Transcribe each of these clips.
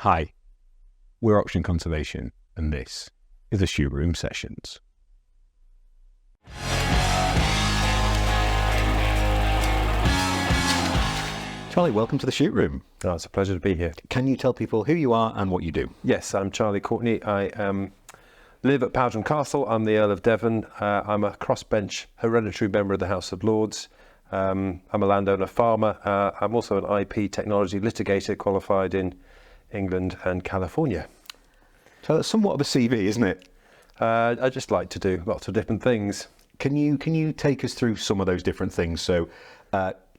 Hi, we're Auction Conservation, and this is the Shoot Room Sessions. Charlie, welcome to the Shoot Room. Oh, it's a pleasure to be here. Can you tell people who you are and what you do? Yes, I'm Charlie Courtenay. I live at Powderham Castle. I'm the Earl of Devon. I'm a crossbench hereditary member of the House of Lords. I'm a landowner farmer. I'm also an IP technology litigator qualified in England and California. So that's somewhat of a CV, isn't it? I just like to do lots of different things. Can you take us through some of those different things? So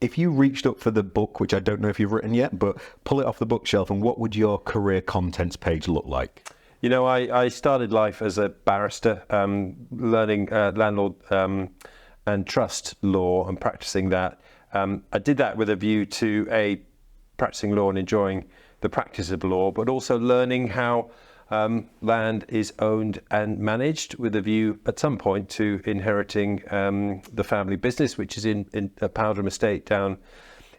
if you reached up for the book, which I don't know if you've written yet, but pull it off the bookshelf, and what would your career contents page look like? You know, I started life as a barrister, learning landlord and trust law and practicing that. I did that with a view to practicing law and enjoying the practice of law, but also learning how land is owned and managed with a view at some point to inheriting the family business, which is in a Powderham estate down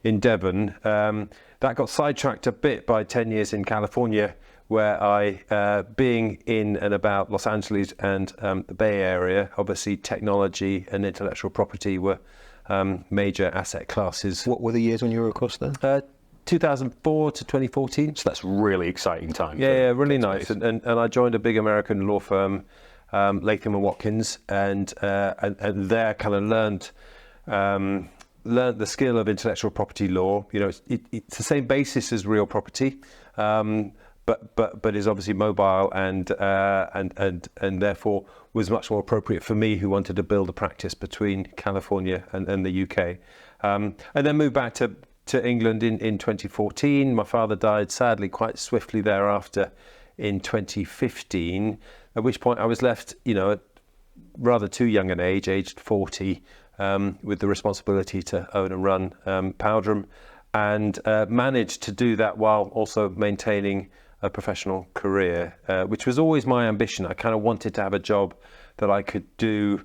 in Devon. That got sidetracked a bit by 10 years in California, where I, being in and about Los Angeles and the Bay Area, obviously technology and intellectual property were major asset classes. What were the years when you were across there? 2004 to 2014. So that's really exciting time. Yeah, really nice. And I joined a big American law firm, Latham and Watkins, and there kind of learned the skill of intellectual property law. You know, it's the same basis as real property, but is obviously mobile and therefore was much more appropriate for me, who wanted to build a practice between California and the UK, and then moved back to England in 2014. My father died sadly quite swiftly thereafter in 2015, at which point I was left, you know, at rather too young an age, aged 40, with the responsibility to own and run Powderham, and managed to do that while also maintaining a professional career, which was always my ambition. I kind of wanted to have a job that I could do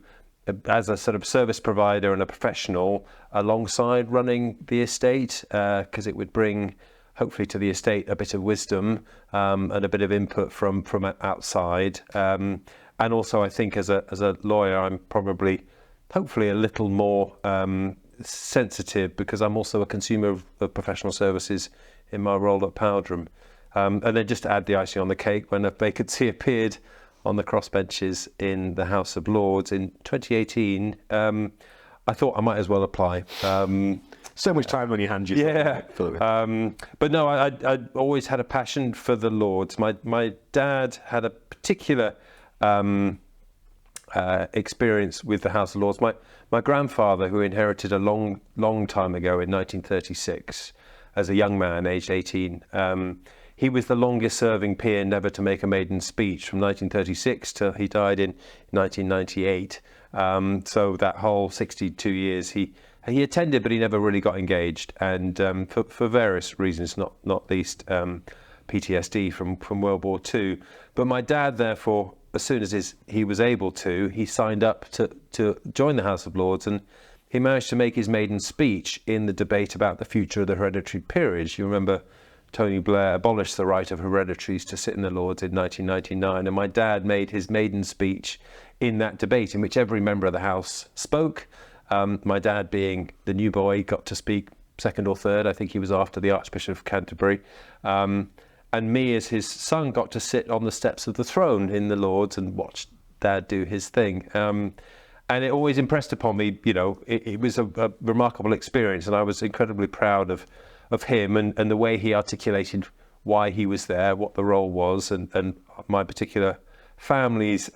as a sort of service provider and a professional alongside running the estate, because it would bring hopefully to the estate a bit of wisdom and a bit of input from outside, and also I think as a lawyer I'm probably hopefully a little more sensitive, because I'm also a consumer of professional services in my role at Powderham, and then just to add the icing on the cake, when a vacancy appeared on the crossbenches in the House of Lords in 2018, I thought I might as well apply. So much time on your hands. Yeah. But no, I always had a passion for the Lords. My dad had a particular experience with the House of Lords. My grandfather, who inherited a long time ago in 1936, as a young man, aged 18, he was the longest serving peer never to make a maiden speech from 1936 till he died in 1998. So that whole 62 years he attended, but he never really got engaged, and for various reasons, not least PTSD from World War II. But my dad, therefore, as soon as he was able to, he signed up to join the House of Lords, and he managed to make his maiden speech in the debate about the future of the hereditary peerage. You remember Tony Blair abolished the right of hereditaries to sit in the Lords in 1999, and my dad made his maiden speech in that debate, in which every member of the House spoke. My dad, being the new boy, got to speak second or third. I think he was after the Archbishop of Canterbury. And me, as his son, got to sit on the steps of the throne in the Lords and watch Dad do his thing. And it always impressed upon me, you know, it was a remarkable experience, and I was incredibly proud of him and the way he articulated why he was there, what the role was, and my particular family's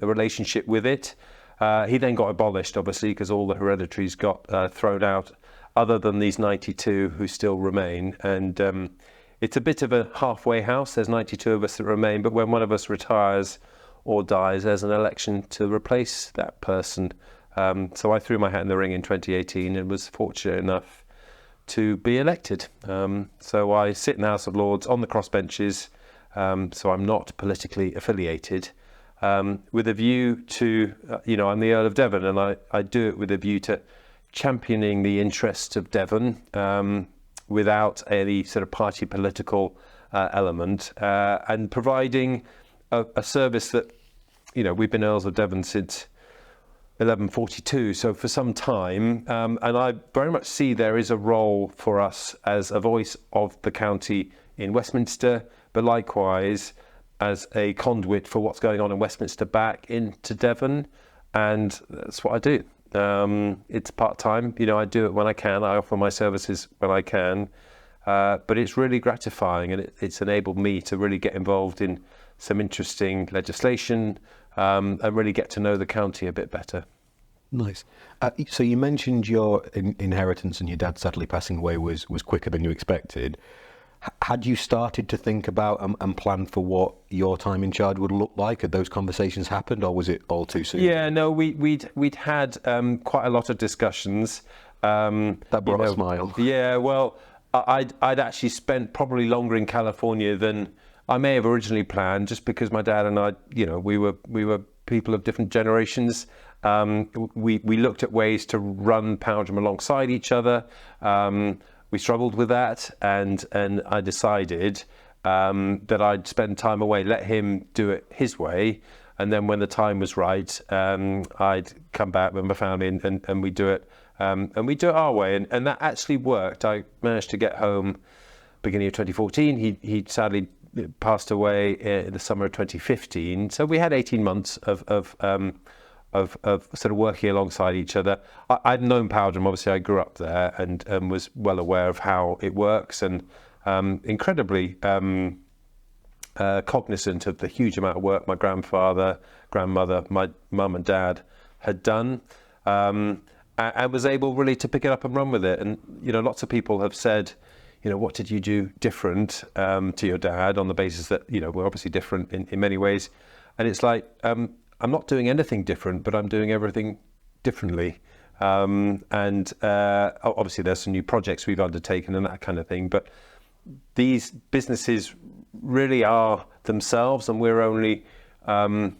relationship with it. He then got abolished, obviously, because all the hereditaries got thrown out, other than these 92 who still remain. And it's a bit of a halfway house. There's 92 of us that remain, but when one of us retires or dies, there's an election to replace that person. So I threw my hat in the ring in 2018 and was fortunate enough to be elected. So I sit in the House of Lords on the crossbenches, so I'm not politically affiliated, with a view to, I'm the Earl of Devon, and I do it with a view to championing the interests of Devon without any sort of party political element, and providing a service that, we've been Earls of Devon since 1142, so for some time, and I very much see there is a role for us as a voice of the county in Westminster, but likewise as a conduit for what's going on in Westminster back into Devon, and that's what I do. It's part-time, I do it when I can, I offer my services when I can, but it's really gratifying, and it's enabled me to really get involved in some interesting legislation, and really get to know the county a bit better. Nice. So you mentioned your inheritance and your dad sadly passing away was quicker than you expected. Had you started to think about and plan for what your time in charge would look like? Had those conversations happened, or was it all too soon? Yeah, no, we'd had quite a lot of discussions. That brought a smile. Yeah, well, I'd actually spent probably longer in California than I may have originally planned, just because my dad and I, we were people of different generations. We looked at ways to run Powderham alongside each other. We struggled with that, and I decided that I'd spend time away, let him do it his way, and then when the time was right, I'd come back with my family and we do it, and we do it our way, and that actually worked. I managed to get home beginning of 2014. He sadly passed away in the summer of 2015, so we had 18 months of sort of working alongside each other. I'd known Powderham, obviously I grew up there, and was well aware of how it works, and incredibly cognizant of the huge amount of work my grandfather, grandmother, my mum and dad had done, and was able really to pick it up and run with it. And lots of people have said, what did you do different to your dad, on the basis that we're obviously different in many ways, and it's like, I'm not doing anything different, but I'm doing everything differently. And obviously there's some new projects we've undertaken and that kind of thing, but these businesses really are themselves, and we're only the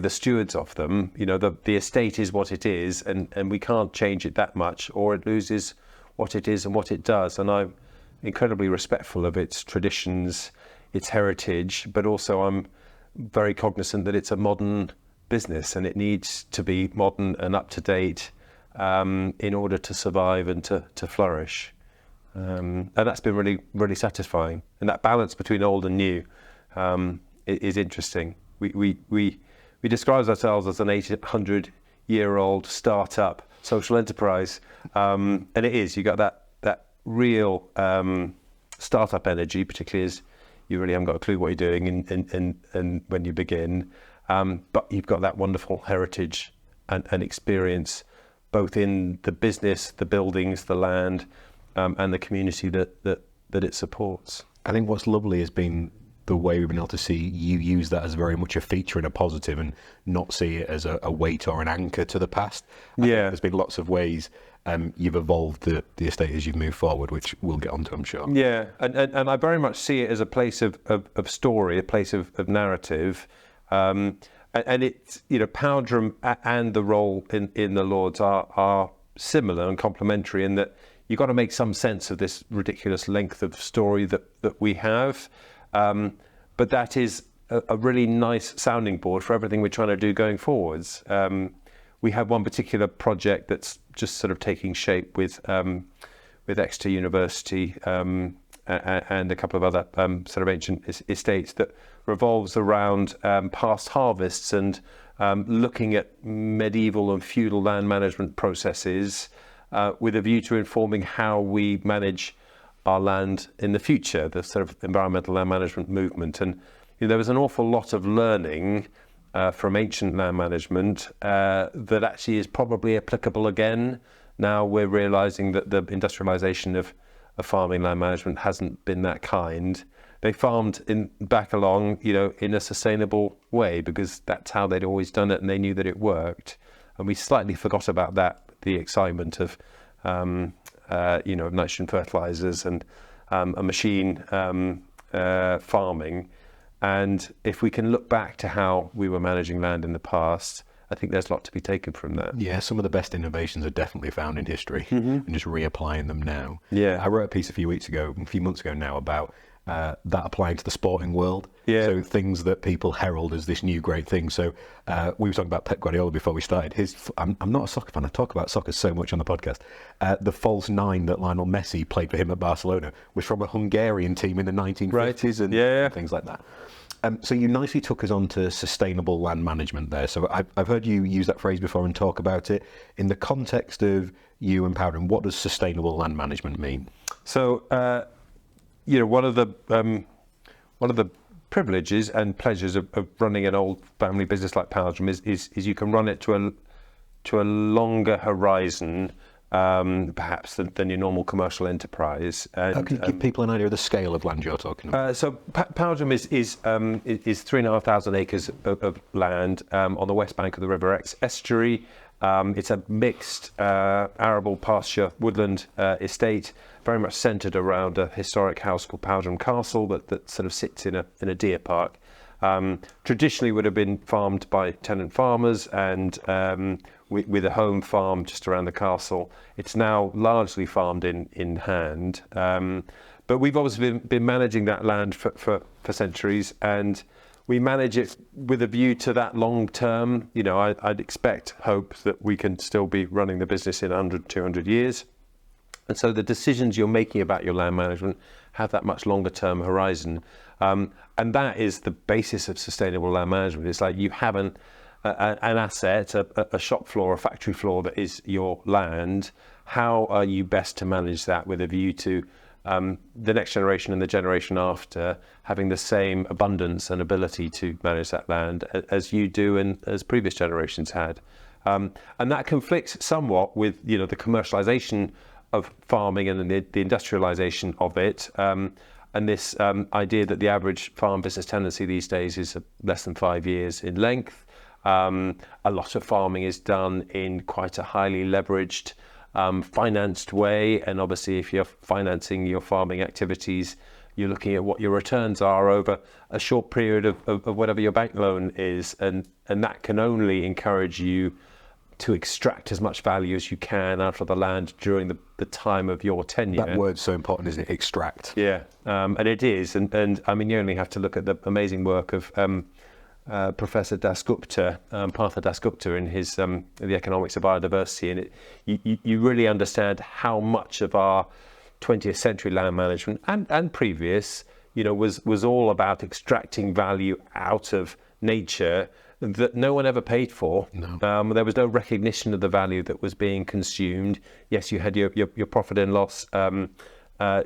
stewards of them. The estate is what it is, and we can't change it that much, or it loses what it is and what it does. And I'm incredibly respectful of its traditions, its heritage, but also I'm very cognizant that it's a modern business, and it needs to be modern and up to date in order to survive and to flourish. And that's been really, really satisfying. And that balance between old and new is interesting. We describe ourselves as an 800-year-old startup social enterprise, and it is. You got that real startup energy, particularly as you really haven't got a clue what you're doing and when you begin, but you've got that wonderful heritage and experience, both in the business, the buildings, the land, and the community that it supports. I think what's lovely has been the way we've been able to see you use that as very much a feature and a positive, and not see it as a weight or an anchor to the past. I think there's been lots of ways you've evolved the estate as you've moved forward, which we'll get onto, I'm sure. Yeah, and I very much see it as a place of story, a place of narrative, and it's, Powderham and the role in the Lords are similar and complementary, in that you've got to make some sense of this ridiculous length of story that we have, but that is a really nice sounding board for everything we're trying to do going forwards. We have one particular project that's just sort of taking shape with Exeter University and a couple of other sort of ancient estates, that revolves around past harvests and looking at medieval and feudal land management processes with a view to informing how we manage our land in the future, the sort of environmental land management movement. And there was an awful lot of learning from ancient land management that actually is probably applicable again. Now we're realizing that the industrialization of farming land management hasn't been that kind. They farmed back along, in a sustainable way, because that's how they'd always done it, and they knew that it worked. And we slightly forgot about that, the excitement of nitrogen fertilizers and a machine farming. And if we can look back to how we were managing land in the past, I think there's a lot to be taken from that. Yeah, some of the best innovations are definitely found in history, and just reapplying them now. Yeah, I wrote a piece a few months ago now about that applying to the sporting world. Yeah. So things that people herald as this new great thing. So we were talking about Pep Guardiola before we started. I'm not a soccer fan. I talk about soccer so much on the podcast. The false nine that Lionel Messi played for him at Barcelona was from a Hungarian team in the 1950s and things like that. So you nicely took us on to sustainable land management there. So I've heard you use that phrase before and talk about it. In the context of you and Powderham, what does sustainable land management mean? So, one of the privileges and pleasures of running an old family business like Powderham is you can run it to a longer horizon, perhaps than your normal commercial enterprise. And, can you give people an idea of the scale of land you're talking about? So Powderham is 3,500 acres of land on the west bank of the River Estuary. It's a mixed arable pasture woodland estate, very much centred around a historic house called Powderham Castle that sort of sits in a deer park. Traditionally would have been farmed by tenant farmers and with a home farm just around the castle. It's now largely farmed in hand. But we've obviously been managing that land for centuries, and we manage it with a view to that long term. I'd hope that we can still be running the business in 100, 200 years. And so the decisions you're making about your land management have that much longer term horizon. And that is the basis of sustainable land management. It's like you have an asset, a shop floor, a factory floor that is your land. How are you best to manage that with a view to the next generation and the generation after having the same abundance and ability to manage that land as you do and as previous generations had? And that conflicts somewhat with the commercialization of farming and the industrialization of it, and this idea that the average farm business tenancy these days is less than 5 years in length. A lot of farming is done in quite a highly leveraged, financed way, and obviously if you're financing your farming activities, you're looking at what your returns are over a short period of whatever your bank loan is, and that can only encourage you to extract as much value as you can out of the land during the time of your tenure. That word's so important, isn't it? Extract. Yeah, and it is. And I mean, you only have to look at the amazing work of Professor Dasgupta, Partha Dasgupta, in his The Economics of Biodiversity, and you really understand how much of our 20th century land management and previous, was all about extracting value out of nature that no one ever paid for. No. There was no recognition of the value that was being consumed. Yes, you had your profit and loss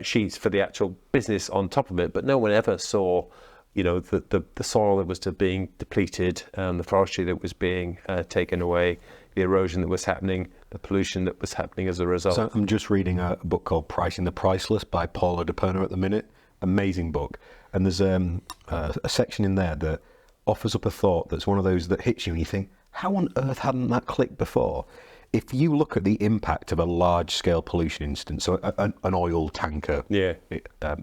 sheets for the actual business on top of it, but no one ever saw, the soil that was being depleted, the forestry that was being taken away, the erosion that was happening, the pollution that was happening as a result. So I'm just reading a book called Pricing the Priceless by Paula DePerna at the minute. Amazing book. And there's a section in there that offers up a thought that's one of those that hits you and you think, how on earth hadn't that clicked before? If you look at the impact of a large-scale pollution incident, so an oil tanker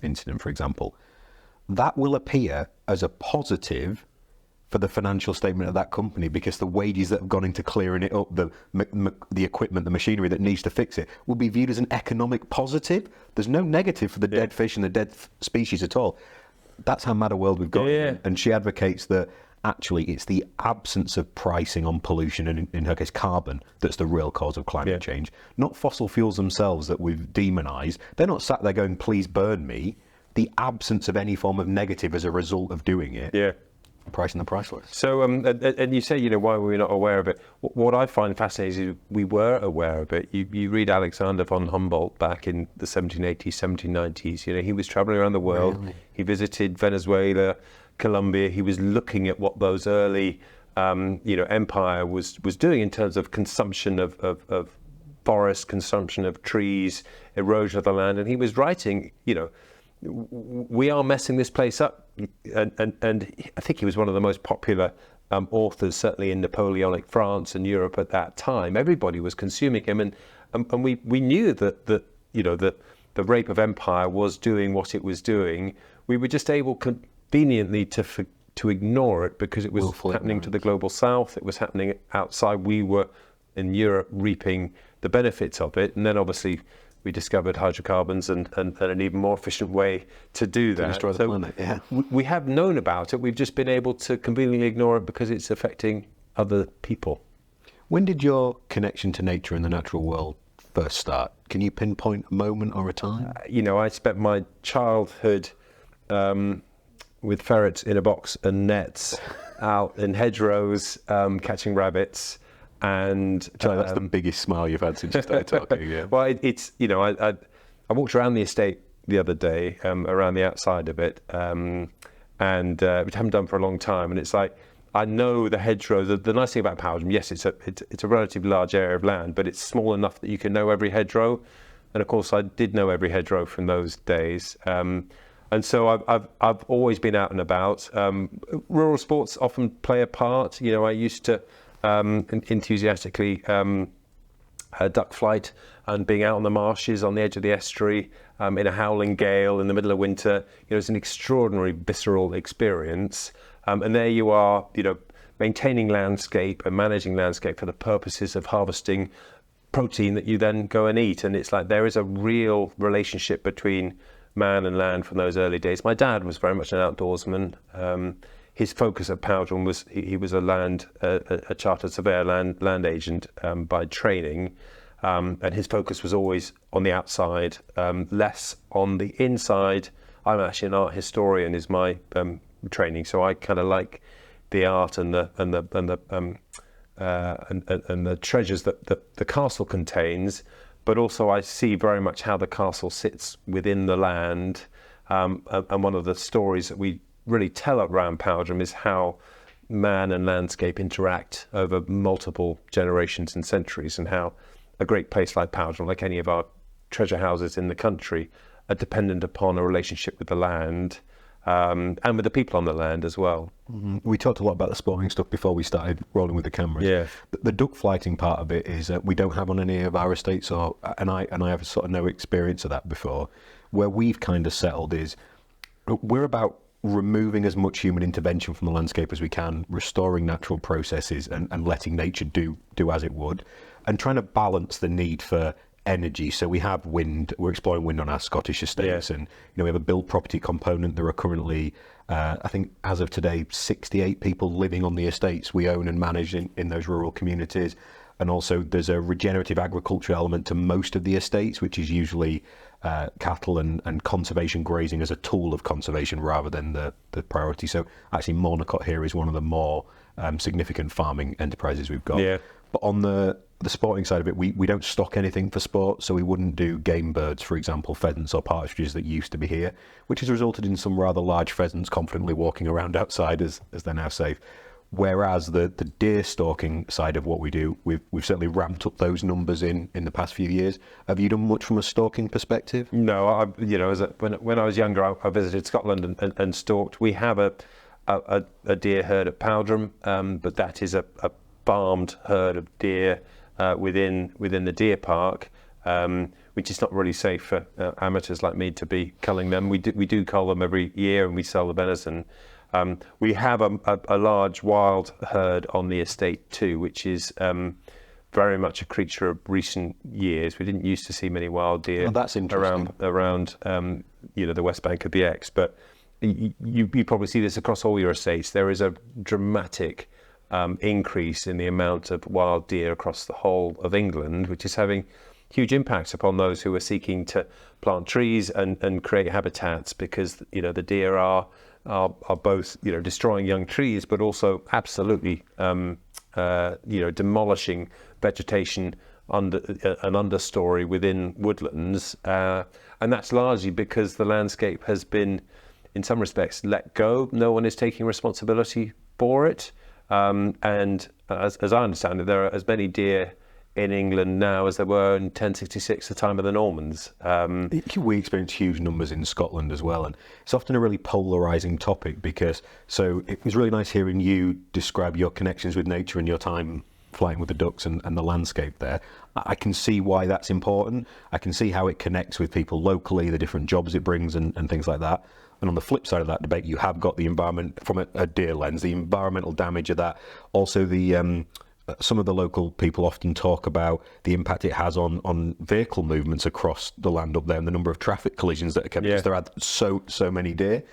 incident, for example, that will appear as a positive for the financial statement of that company, because the wages that have gone into clearing it up, the equipment, the machinery that needs to fix it, will be viewed as an economic positive. There's no negative for the dead fish and the dead species at all. That's how mad a world we've got. Yeah. And she advocates that actually it's the absence of pricing on pollution, and in her case carbon, that's the real cause of climate change, not fossil fuels themselves that we've demonized. They're not sat there going, please burn me. The absence of any form of negative as a result of doing it. Yeah. Pricing the priceless. So, and you say, why were we not aware of it? What I find fascinating is we were aware of it. You read Alexander von Humboldt back in the 1780s, 1790s. He was traveling around the world. Really? He visited Venezuela, Colombia. He was looking at what those early, empire was doing in terms of consumption of forest, consumption of trees, erosion of the land. And he was writing, we are messing this place up. And I think he was one of the most popular authors, certainly in Napoleonic France and Europe at that time. Everybody was consuming him, and we knew that the rape of empire was doing what it was doing. We were just able conveniently to ignore it because it was happening to the global south. It was happening outside. We were in Europe reaping the benefits of it, and then obviously we discovered hydrocarbons and an even more efficient way to do that. Destroy the planet, yeah. We have known about it. We've just been able to conveniently ignore it because it's affecting other people. When did your connection to nature and the natural world first start? Can you pinpoint a moment or a time? I spent my childhood with ferrets in a box and nets out in hedgerows, catching rabbits. And Charlie, that's the biggest smile you've had since you started talking. Yeah. Well, I walked around the estate the other day, around the outside of it, and which I haven't done for a long time. And it's like, I know the hedgerow. The nice thing about Powderham, yes, it's a relatively large area of land, but it's small enough that you can know every hedgerow. And of course, I did know every hedgerow from those days. And so I've always been out and about. Rural sports often play a part. I used to enthusiastically duck flight and being out on the marshes on the edge of the estuary in a howling gale in the middle of winter. It's an extraordinary visceral experience. And there you are, maintaining landscape and managing landscape for the purposes of harvesting protein that you then go and eat. And it's like there is a real relationship between man and land from those early days. My dad was very much an outdoorsman. His focus at Powderham was he was a chartered surveyor, land agent by training, and his focus was always on the outside, less on the inside. I'm actually an art historian, is my training, so I kind of like the art and the treasures that the castle contains, but also I see very much how the castle sits within the land, and one of the stories that we really tell around Powderham is how man and landscape interact over multiple generations and centuries, and how a great place like Powderham, like any of our treasure houses in the country, are dependent upon a relationship with the land, and with the people on the land as well. Mm-hmm. We talked a lot about the sporting stuff before we started rolling with the cameras. Yeah. The duck flighting part of it is we don't have on any of our estates, and I have sort of no experience of that before. Where we've kind of settled is we're about removing as much human intervention from the landscape as we can, restoring natural processes and letting nature do as it would, and trying to balance the need for energy. So we have wind, we're exploring wind on our Scottish estates, and we have a build property component. There are currently, I think as of today, 68 people living on the estates we own and manage in those rural communities. And also there's a regenerative agriculture element to most of the estates, which is usually cattle and conservation grazing as a tool of conservation rather than the priority. So actually Mornicott here is one of the more significant farming enterprises we've got. Yeah. But on the sporting side of it, we don't stock anything for sport, so we wouldn't do game birds, for example, pheasants or partridges that used to be here, which has resulted in some rather large pheasants confidently walking around outside as they're now safe. Whereas the deer stalking side of what we do, we've certainly ramped up those numbers in the past few years. Have you done much from a stalking perspective? No, when I was younger, I visited Scotland and stalked. We have a deer herd at Powderham, but that is a farmed herd of deer within the deer park, which is not really safe for amateurs like me to be culling them. We do cull them every year, and we sell the venison. We have a large wild herd on the estate too, which is very much a creature of recent years. We didn't used to see many wild deer that's interesting. around the west bank of the Exe, but you probably see this across all your estates. There is a dramatic increase in the amount of wild deer across the whole of England, which is having huge impacts upon those who are seeking to plant trees and create habitats, because the deer are both destroying young trees, but also absolutely demolishing vegetation under an understory within woodlands, and that's largely because the landscape has been, in some respects, let go. No one is taking responsibility for it, and as I understand it, there are as many deer in England now as there were in 1066, the time of the Normans. We experience huge numbers in Scotland as well, and it's often a really polarising topic because, so it was really nice hearing you describe your connections with nature and your time flying with the ducks and the landscape there. I can see why that's important. I can see how it connects with people locally, the different jobs it brings and things like that. And on the flip side of that debate, you have got the environment from a deer lens, the environmental damage of that, also the some of the local people often talk about the impact it has on vehicle movements across the land up there, and the number of traffic collisions that occur because there are so many deer.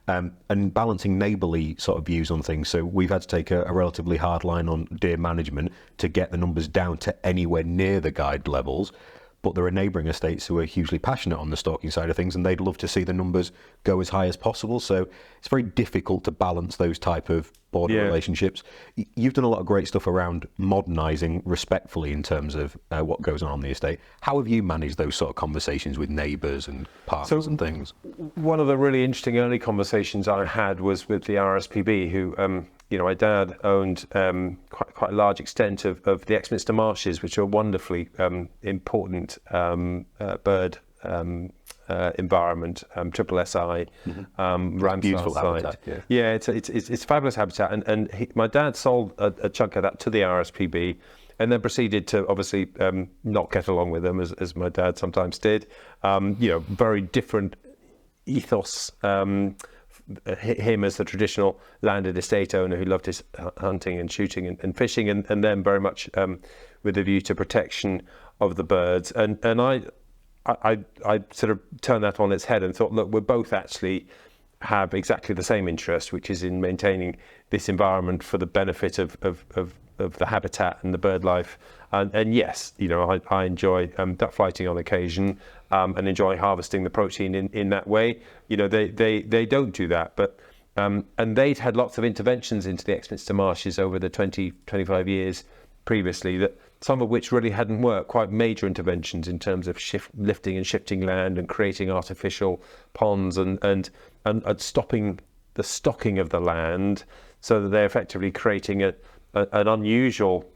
And balancing neighbourly sort of views on things. So we've had to take a relatively hard line on deer management to get the numbers down to anywhere near the guide levels. But there are neighbouring estates who are hugely passionate on the stalking side of things, and they'd love to see the numbers go as high as possible. So it's very difficult to balance those type of border relationships. You've done a lot of great stuff around modernising respectfully in terms of what goes on the estate. How have you managed those sort of conversations with neighbours and partners and things? One of the really interesting early conversations I had was with the RSPB, who my dad owned quite a large extent of the Exminster marshes, which are a wonderfully important bird environment, triple SI, Ramsar site. Yeah, it's fabulous habitat, and my dad sold a chunk of that to the RSPB, and then proceeded to obviously not get along with them as my dad sometimes did. Very different ethos. Him as the traditional landed estate owner who loved his hunting and shooting and fishing, and then very much with a view to protection of the birds. And I sort of turned that on its head and thought, look, we both actually have exactly the same interest, which is in maintaining this environment for the benefit of the habitat and the bird life. And yes, I enjoy duck flighting on occasion, and enjoy harvesting the protein in that way. They don't do that, but and they'd had lots of interventions into the Exminster marshes over the 25 years previously, that some of which really hadn't worked, quite major interventions in terms of lifting and shifting land and creating artificial ponds and stopping the stocking of the land, so that they're effectively creating an unusual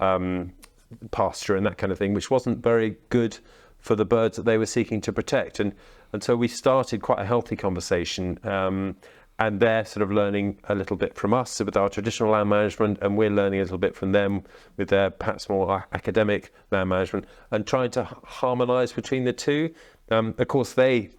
pasture and that kind of thing, which wasn't very good for the birds that they were seeking to protect. And so we started quite a healthy conversation, and they're sort of learning a little bit from us with our traditional land management, and we're learning a little bit from them with their perhaps more academic land management, and trying to harmonise between the two. Of course, they,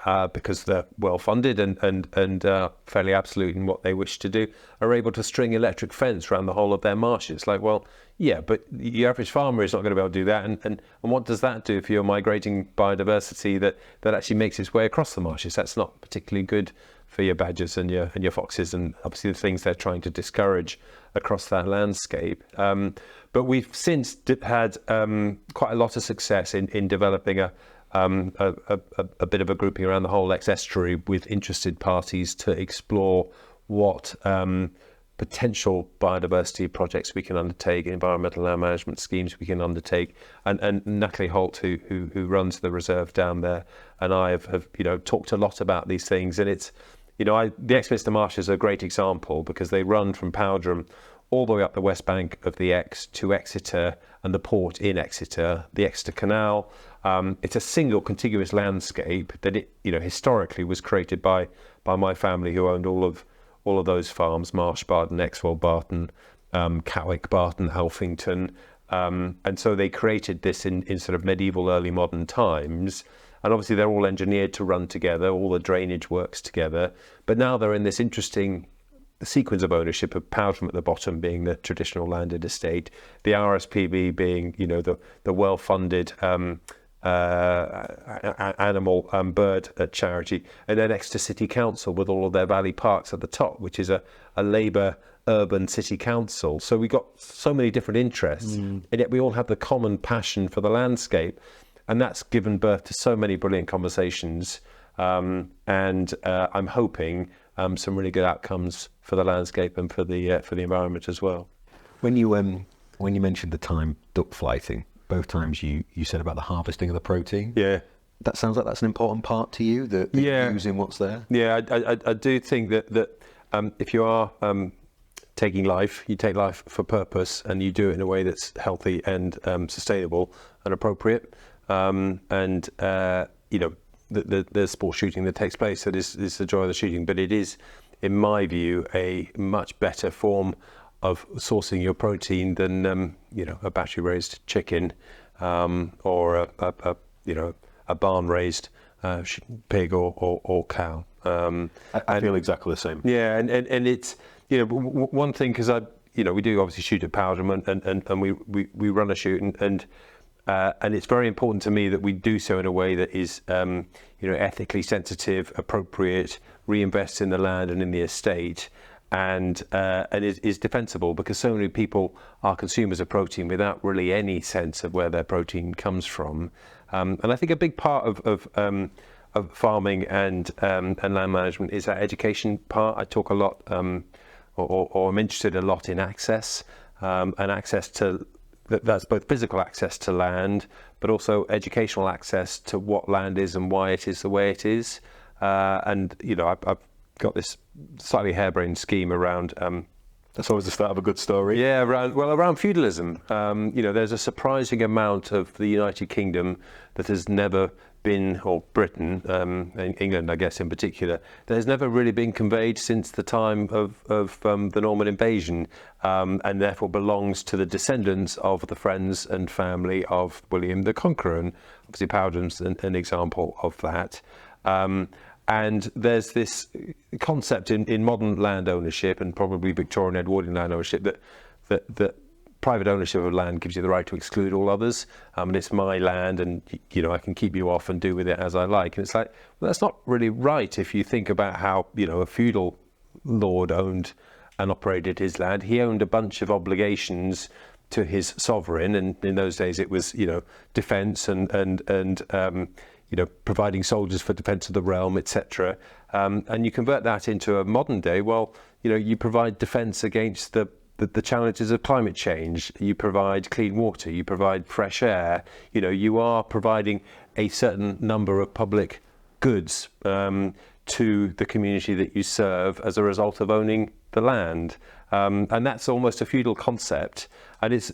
because they're well funded and fairly absolute in what they wish to do, are able to string electric fence around the whole of their marshes. Like, well, yeah, but the average farmer is not going to be able to do that. And what does that do for your migrating biodiversity that actually makes its way across the marshes? That's not particularly good for your badgers and your foxes, and obviously the things they're trying to discourage across that landscape. But we've since had quite a lot of success in developing a bit of a grouping around the whole estuary with interested parties to explore what potential biodiversity projects we can undertake, environmental land management schemes we can undertake, and Natalie Holt, who runs the reserve down there, and I have talked a lot about these things. And it's the Exminster marshes are a great example, because they run from Powderham all the way up the west bank of the Exe to Exeter and the port in Exeter, the Exeter Canal. It's a single contiguous landscape that historically was created by my family, who owned all of those farms: Marsh Barton, Exwell Barton, Cowick Barton, Alphington, and so they created this in sort of medieval, early modern times. And obviously they're all engineered to run together, all the drainage works together. But now they're in this interesting sequence of ownership, of Powderham at the bottom being the traditional landed estate, the RSPB being the well-funded animal bird charity, and then Exeter City Council with all of their valley parks at the top, which is a Labour urban city council. So we got so many different interests, and yet we all have the common passion for the landscape, and that's given birth to so many brilliant conversations. And I'm hoping some really good outcomes for the landscape and for the environment as well. When you mentioned the time duck flighting, both times you said about the harvesting of the protein. Yeah. That sounds like that's an important part to you, the using what's there. Yeah, I do think that if you are taking life, you take life for purpose, and you do it in a way that's healthy and sustainable and appropriate. The sport shooting that takes place, that is the joy of the shooting. But it is, in my view, a much better form of sourcing your protein than a battery raised chicken, or a barn raised pig or cow. I feel exactly the same. Yeah, and it's one thing, because we do obviously shoot at Powderham, and we run a shoot, and it's very important to me that we do so in a way that is ethically sensitive, appropriate, reinvests in the land and in the estate, and is defensible, because so many people are consumers of protein without really any sense of where their protein comes from. And I think a big part of farming and land management is that education part. I talk a lot, or I'm interested a lot in access, and access to, that's both physical access to land, but also educational access to what land is and why it is the way it is. And I've got this slightly harebrained scheme around. That's always the start of a good story. Yeah, around feudalism. There's a surprising amount of the United Kingdom that has never been, or Britain, England, I guess in particular, that has never really been conveyed since the time of the Norman invasion, and therefore belongs to the descendants of the friends and family of William the Conqueror. And obviously Powderham's an example of that. And there's this concept in modern land ownership, and probably Victorian Edwardian land ownership, that private ownership of land gives you the right to exclude all others. And it's my land, and I can keep you off and do with it as I like. And it's like, well, that's not really right if you think about how a feudal lord owned and operated his land. He owned a bunch of obligations to his sovereign, and in those days it was defence and providing soldiers for defence of the realm, etc. And you convert that into a modern day. Well, you provide defence against the challenges of climate change. You provide clean water. You provide fresh air. You are providing a certain number of public goods to the community that you serve as a result of owning the land. And that's almost a feudal concept, and it's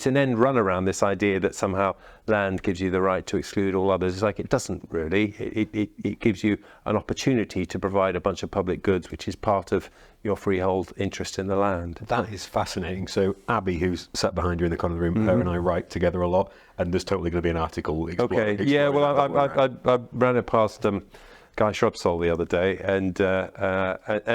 an end run around this idea that somehow land gives you the right to exclude all others. It's like, it doesn't really. It gives you an opportunity to provide a bunch of public goods, which is part of your freehold interest in the land. That is fascinating. So Abby, who's sat behind you in the corner of the room, her and I write together a lot, and there's totally going to be an article. Yeah. Well, I ran it past Guy Shrubsole the other day, and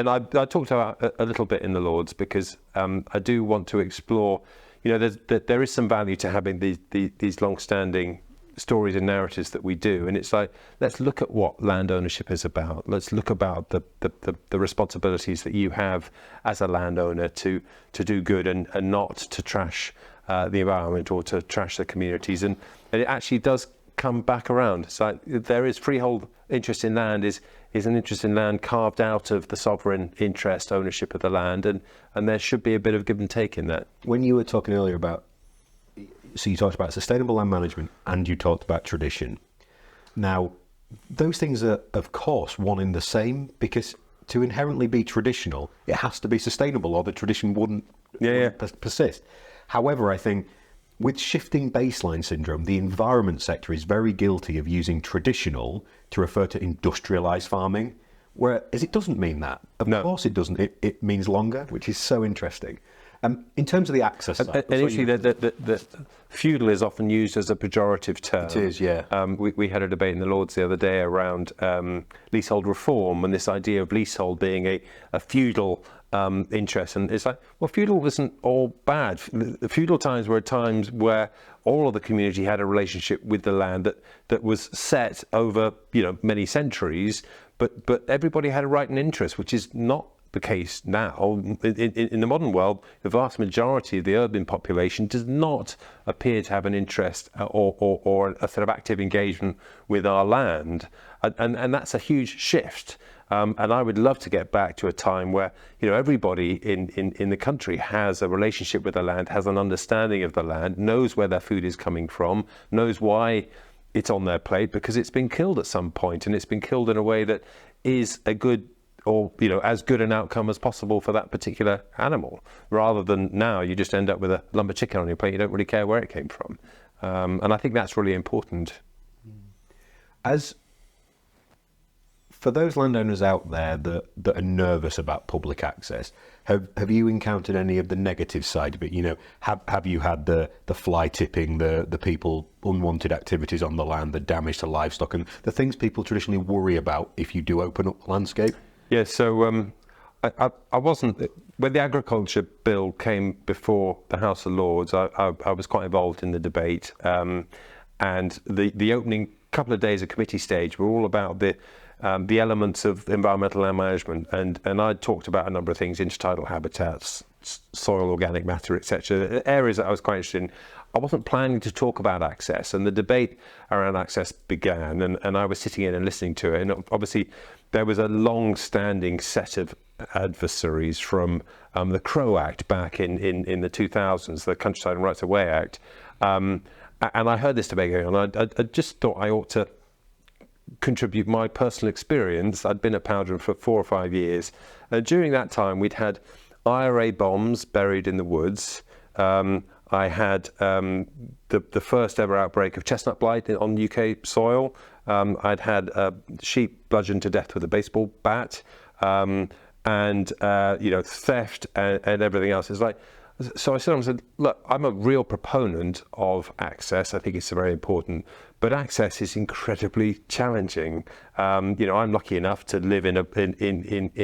I talked about a little bit in the Lords, because I do want to explore. There is some value to having these long-standing stories and narratives that we do, and it's like, let's look at what land ownership is about. Let's look about the responsibilities that you have as a landowner to do good and not to trash the environment or to trash the communities, and it actually does come back around. So there is freehold interest in land is an interest in land carved out of the sovereign interest ownership of the land, and there should be a bit of give and take in that. When you were talking earlier about, so you talked about sustainable land management and you talked about tradition. Now, those things are of course one in the same, because to inherently be traditional, it has to be sustainable, or the tradition wouldn't persist. However, I think with shifting baseline syndrome, the environment sector is very guilty of using traditional to refer to industrialised farming, whereas it doesn't mean that. Of course it doesn't. It means longer, which is so interesting. In terms of the access side, and actually, the feudal is often used as a pejorative term. It is, yeah. We had a debate in the Lords the other day around leasehold reform, and this idea of leasehold being a feudal interest, and it's like, well, feudal wasn't all bad. The feudal times were times where all of the community had a relationship with the land that was set over many centuries, but everybody had a right and interest, which is not the case now. In the modern world, the vast majority of the urban population does not appear to have an interest or a sort of active engagement with our land, and that's a huge shift. And I would love to get back to a time where everybody in the country has a relationship with the land, has an understanding of the land, knows where their food is coming from, knows why it's on their plate, because it's been killed at some point, and it's been killed in a way that is a good, or as good an outcome as possible for that particular animal, rather than now you just end up with a lump of chicken on your plate. You don't really care where it came from, and I think that's really important. As for those landowners out there that are nervous about public access, have you encountered any of the negative side of it? Have you had the fly tipping, the people, unwanted activities on the land, the damage to livestock, and the things people traditionally worry about if you do open up the landscape? Yeah, so I wasn't when the agriculture bill came before the House of Lords, I was quite involved in the debate, and the opening couple of days of committee stage were all about the elements of environmental land management, and I talked about a number of things: intertidal habitats, soil organic matter, etc. Areas that I was quite interested in. I wasn't planning to talk about access, and the debate around access began, and I was sitting in and listening to it. And obviously, there was a long-standing set of adversaries from the Crow Act back in the 2000s, the Countryside and Rights of Way Act. And I heard this debate going on. I just thought I ought to contribute my personal experience. I'd been at Powderham for 4 or 5 years. During that time, we'd had IRA bombs buried in the woods. I had the first ever outbreak of chestnut blight on UK soil. I'd had sheep bludgeoned to death with a baseball bat, and theft and everything else. It's like, so I said, look, I'm a real proponent of access. I think it's very important, but access is incredibly challenging. I'm lucky enough to live in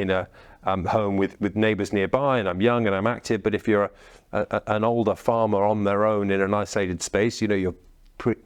a home with neighbours nearby, and I'm young and I'm active. But if you're an older farmer on their own in an isolated space, you're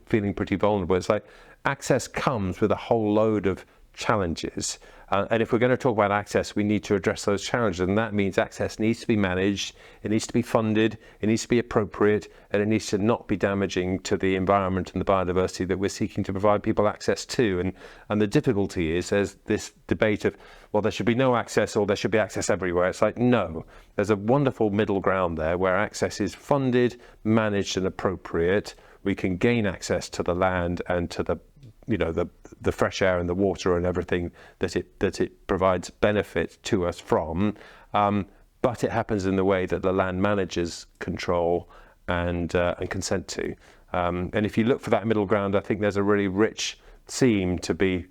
feeling pretty vulnerable. It's like access comes with a whole load of challenges. And if we're going to talk about access, we need to address those challenges. And that means access needs to be managed, it needs to be funded, it needs to be appropriate, and it needs to not be damaging to the environment and the biodiversity that we're seeking to provide people access to. And the difficulty is there's this debate of, well, there should be no access or there should be access everywhere. It's like, no, there's a wonderful middle ground there where access is funded, managed, and appropriate. We can gain access to the land and to the fresh air and the water and everything that it provides benefit to us from, but it happens in the way that the land managers control and consent to. And if you look for that middle ground, I think there's a really rich seam to be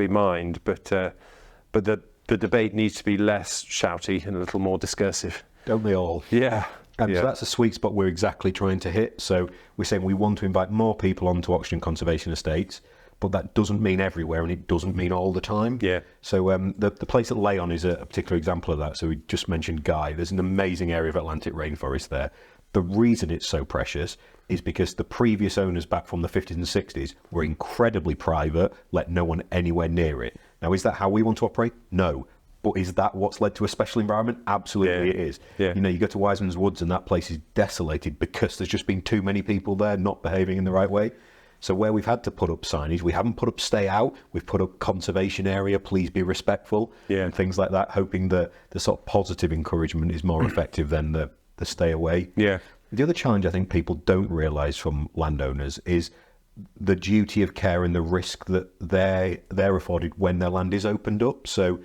mined. But the debate needs to be less shouty and a little more discursive. Don't they all? Yeah. And so that's a sweet spot we're exactly trying to hit. So we're saying we want to invite more people onto Oxygen Conservation Estates, but that doesn't mean everywhere, and it doesn't mean all the time. Yeah. So the place at Leon is a particular example of that. So we just mentioned Guy. There's an amazing area of Atlantic rainforest there. The reason it's so precious is because the previous owners back from the 50s and 60s were incredibly private, let no one anywhere near it. Now, is that how we want to operate? No. But is that what's led to a special environment? Absolutely, It is. Yeah. You go to Wiseman's Woods and that place is desolated because there's just been too many people there not behaving in the right way. So where we've had to put up signage, we haven't put up stay out, we've put up conservation area, please be respectful, and things like that, hoping that the sort of positive encouragement is more effective than the stay away. Yeah. The other challenge I think people don't realise from landowners is the duty of care and the risk that they're afforded when their land is opened up. So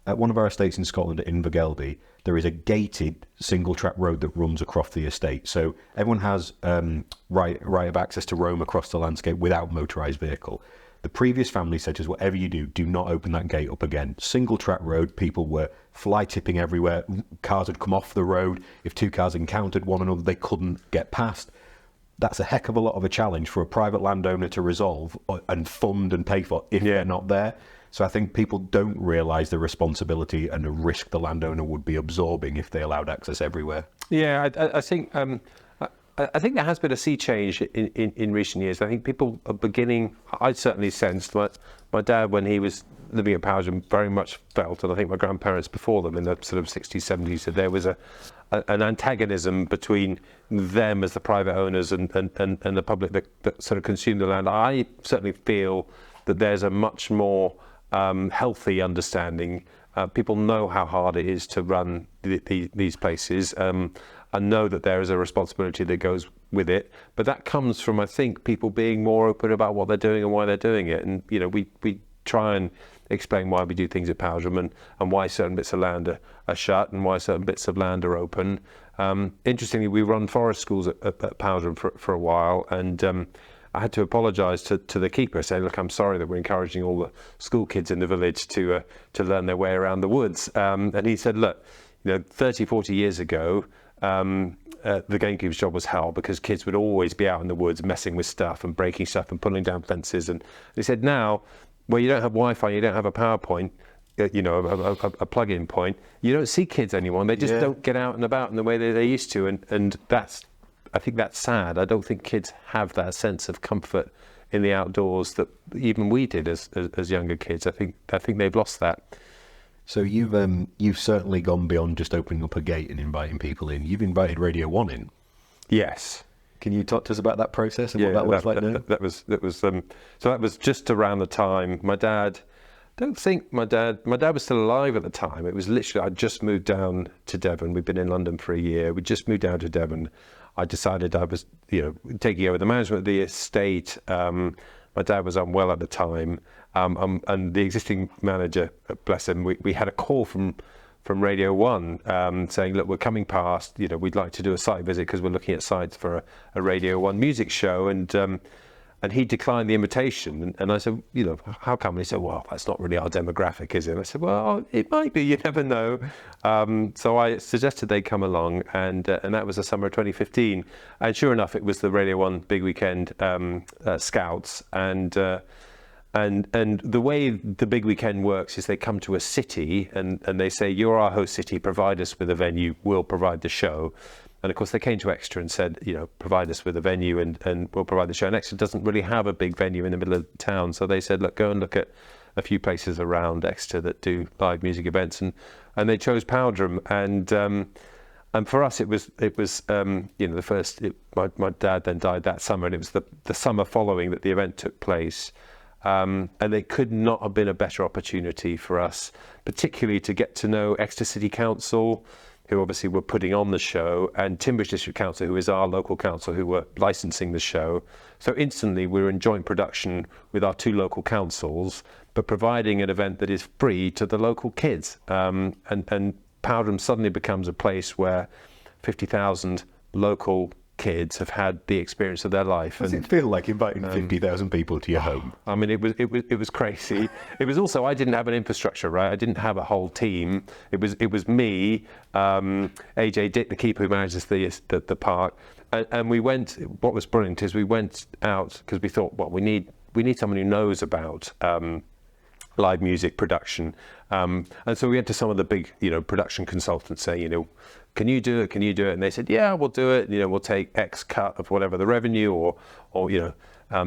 at one of our estates in Scotland, at Invergelby, there is a gated single-track road that runs across the estate. So everyone has right of access to roam across the landscape without motorised vehicle. The previous family said to us, whatever you do not open that gate up again. Single-track road, people were fly-tipping everywhere. Cars had come off the road. If two cars encountered one another, they couldn't get past. That's a heck of a lot of a challenge for a private landowner to resolve and fund and pay for if they're not there. So I think people don't realise the responsibility and the risk the landowner would be absorbing if they allowed access everywhere. Yeah, I think there has been a sea change in recent years. I think people are beginning. I certainly sensed my dad, when he was living at Powderham, very much felt, and I think my grandparents before them in the sort of 60s, 70s, that there was an antagonism between them as the private owners and the public that sort of consumed the land. I certainly feel that there's a much more healthy understanding. People know how hard it is to run these places, and know that there is a responsibility that goes with it. But that comes from, I think, people being more open about what they're doing and why they're doing it. And we try and explain why we do things at Powderham and why certain bits of land are shut and why certain bits of land are open. Interestingly, we run forest schools at Powderham for a while, and I had to apologise to the keeper, say, look, I'm sorry that we're encouraging all the school kids in the village to learn their way around the woods. And he said, look, 30, 40 years ago, the gamekeeper's job was hell because kids would always be out in the woods messing with stuff and breaking stuff and pulling down fences. And he said, now, where you don't have Wi-Fi, you don't have a PowerPoint, a plug-in point. You don't see kids anymore. They just don't get out and about in the way that they used to, and I think that's sad. I don't think kids have that sense of comfort in the outdoors that even we did as younger kids. I think they've lost that. So you've certainly gone beyond just opening up a gate and inviting people in. You've invited Radio 1 in. Yes. Can you talk to us about that process and what that looks like now? That was just around the time my dad was still alive at the time. It was literally, I'd just moved down to Devon. We'd been in London for a year. We just moved down to Devon. I decided I was, taking over the management of the estate. My dad was unwell at the time. And the existing manager, bless him, we had a call from Radio 1 saying, look, we're coming past, we'd like to do a site visit because we're looking at sites for a Radio 1 music show. And he declined the invitation. And I said, how come? And he said, well, that's not really our demographic, is it? And I said, well, it might be, you never know. So I suggested they come along, and that was the summer of 2015. And sure enough, it was the Radio 1 Big Weekend Scouts. And the way the Big Weekend works is they come to a city and they say, you're our host city, provide us with a venue, we'll provide the show. And of course, they came to Exeter and said, provide us with a venue and we'll provide the show. And Exeter doesn't really have a big venue in the middle of town. So they said, look, go and look at a few places around Exeter that do live music events. And they chose Powderham. And for us, it was the first, my dad then died that summer, and it was the summer following that the event took place. And there could not have been a better opportunity for us, particularly to get to know Exeter City Council, who obviously were putting on the show, and Timbridge District Council, who is our local council, who were licensing the show. So instantly we were in joint production with our two local councils, but providing an event that is free to the local kids. And Powderham suddenly becomes a place where 50,000 local kids have had the experience of their life. Does it feel like inviting 50,000 people to your home? I mean, it was crazy. It was also, I didn't have an infrastructure, right? I didn't have a whole team. It was me, AJ Dick, the keeper who manages the park, and we went. What was brilliant is we went out because we thought, well, we need someone who knows about live music production, and so we went to some of the big, production consultants saying, can you do it? Can you do it? And they said, yeah, we'll do it. We'll take X cut of whatever the revenue or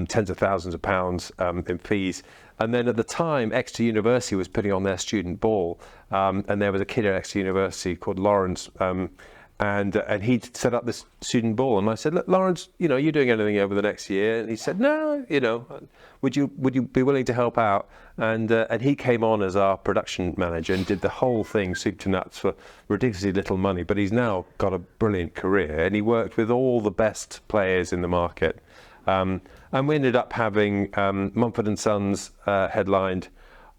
tens of thousands of pounds in fees. And then at the time, Exeter University was putting on their student ball, and there was a kid at Exeter University called Lawrence, and he'd set up this student ball. And I said, look, Lawrence, are you doing anything over the next year? And he said, no, would you be willing to help out? And he came on as our production manager and did the whole thing, soup to nuts, for ridiculously little money. But he's now got a brilliant career, and he worked with all the best players in the market. And we ended up having Mumford & Sons headlined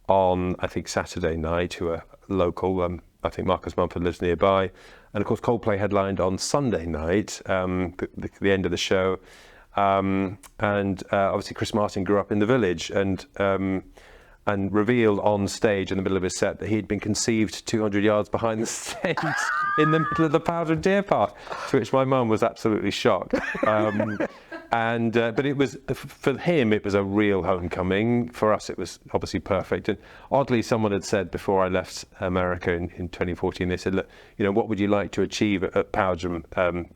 on, I think, Saturday night, who are local. I think Marcus Mumford lives nearby. And of course, Coldplay headlined on Sunday night, the end of the show. And obviously Chris Martin grew up in the village and revealed on stage in the middle of his set that he'd been conceived 200 yards behind the stage in the middle of the Powderham Deer Park, to which my mum was absolutely shocked. But it was, for him, it was a real homecoming. For us, it was obviously perfect. And oddly, someone had said before I left America in 2014, they said, look, what would you like to achieve at Powderham,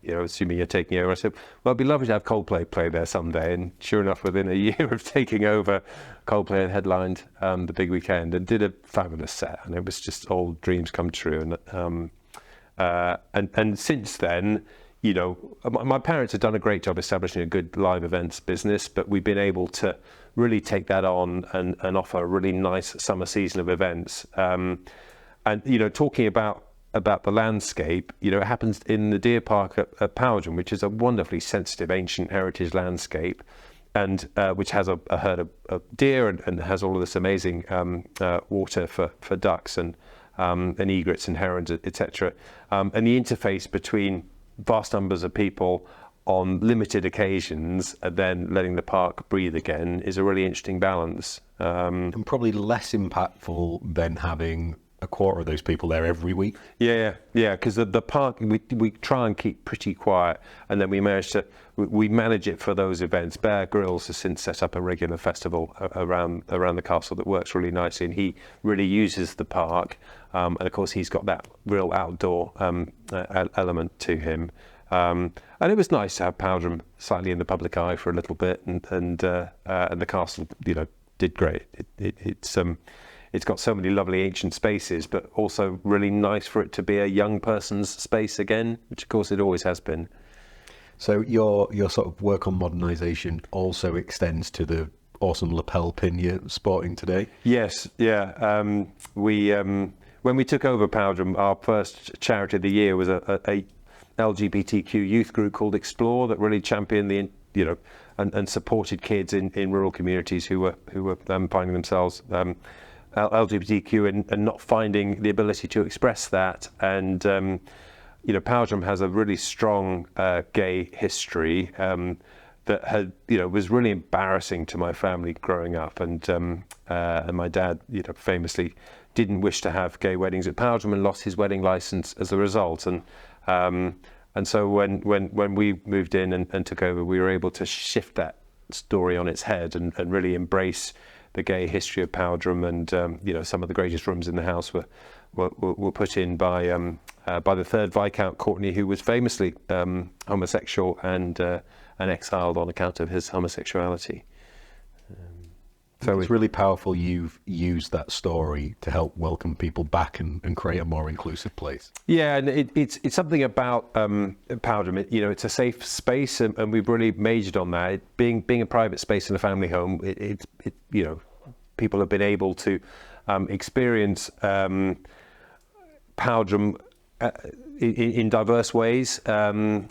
assuming you're taking over? I said, well, it'd be lovely to have Coldplay play there someday. And sure enough, within a year of taking over, Coldplay had headlined the Big Weekend and did a fabulous set. And it was just all dreams come true. And since then, my parents have done a great job establishing a good live events business, but we've been able to really take that on and offer a really nice summer season of events. And talking about the landscape, it happens in the Deer Park at Powderham, which is a wonderfully sensitive ancient heritage landscape, and which has a herd of deer and has all of this amazing water for ducks and egrets and herons, etc. And the interface between vast numbers of people on limited occasions and then letting the park breathe again is a really interesting balance. And probably less impactful than having a quarter of those people there every week? Yeah, because the park we try and keep pretty quiet, and then we manage it for those events. Bear Grylls has since set up a regular festival around the castle that works really nicely, and he really uses the park, and of course he's got that real outdoor element to him. And it was nice to have Powderham slightly in the public eye for a little bit, and the castle, did great. It's got so many lovely ancient spaces, but also really nice for it to be a young person's space again, which of course it always has been. So your sort of work on modernisation also extends to the awesome lapel pin you're sporting today? Yes, yeah. When we took over Powderham, our first charity of the year was a LGBTQ youth group called Explore that really championed and supported kids in rural communities who were finding themselves LGBTQ and not finding the ability to express that. And Powderham has a really strong gay history that was really embarrassing to my family growing up. And my dad, famously didn't wish to have gay weddings at Powderham and lost his wedding license as a result. And so when we moved in and took over, we were able to shift that story on its head and really embrace the gay history of Powderham. And some of the greatest rooms in the house were put in by the third Viscount Courtenay, who was famously homosexual and exiled on account of his homosexuality. So it's really powerful you've used that story to help welcome people back and create a more inclusive place. Yeah, and it's something about Powderham. It's a safe space, and we've really majored on that. Being a private space in a family home, people have been able to experience Powderham in diverse ways, and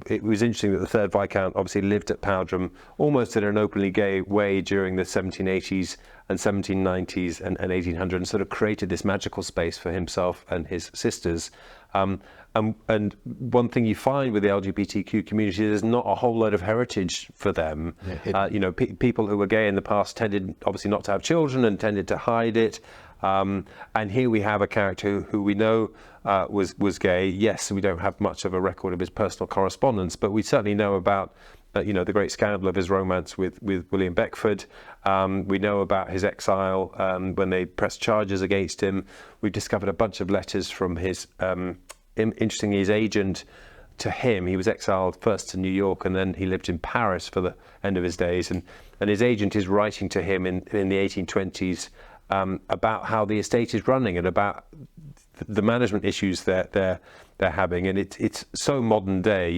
it was interesting that the third Viscount obviously lived at Powderham almost in an openly gay way during the 1780s and 1790s and 1800s, and sort of created this magical space for himself and his sisters. And one thing you find with the LGBTQ community is there's not a whole load of heritage for them. Yeah, people who were gay in the past tended obviously not to have children and tended to hide it. And here we have a character who we know was gay. Yes, we don't have much of a record of his personal correspondence, but we certainly know about the great scandal of his romance with William Beckford. We know about his exile when they pressed charges against him. We've discovered a bunch of letters from his, interestingly, his agent to him. He was exiled first to New York, and then he lived in Paris for the end of his days. And his agent is writing to him in the 1820s about how the estate is running and about the management issues they're having. And it's so modern day.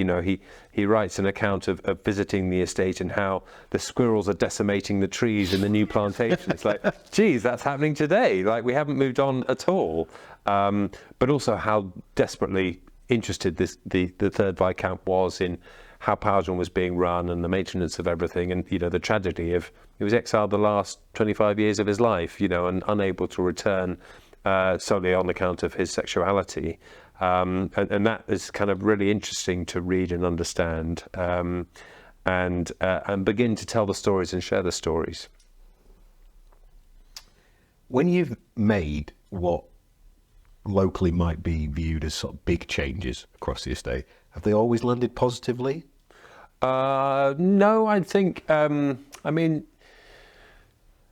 He writes an account of visiting the estate and how the squirrels are decimating the trees in the new plantation. It's like, geez, that's happening today. Like, we haven't moved on at all. But also how desperately interested the third Viscount was in how Powderham was being run and the maintenance of everything, and the tragedy of he was exiled the last 25 years of his life, and unable to return solely on account of his sexuality, and that is kind of really interesting to read and understand, and begin to tell the stories and share the stories. When you've made what locally might be viewed as sort of big changes across the estate, have they always landed positively? No, I think,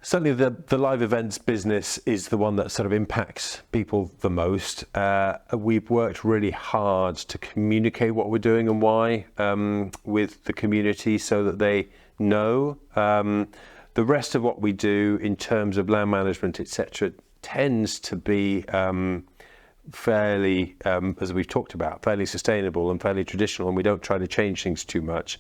certainly the live events business is the one that sort of impacts people the most. We've worked really hard to communicate what we're doing and why with the community so that they know. The rest of what we do in terms of land management, etc., tends to be fairly, as we've talked about, fairly sustainable and fairly traditional, and we don't try to change things too much.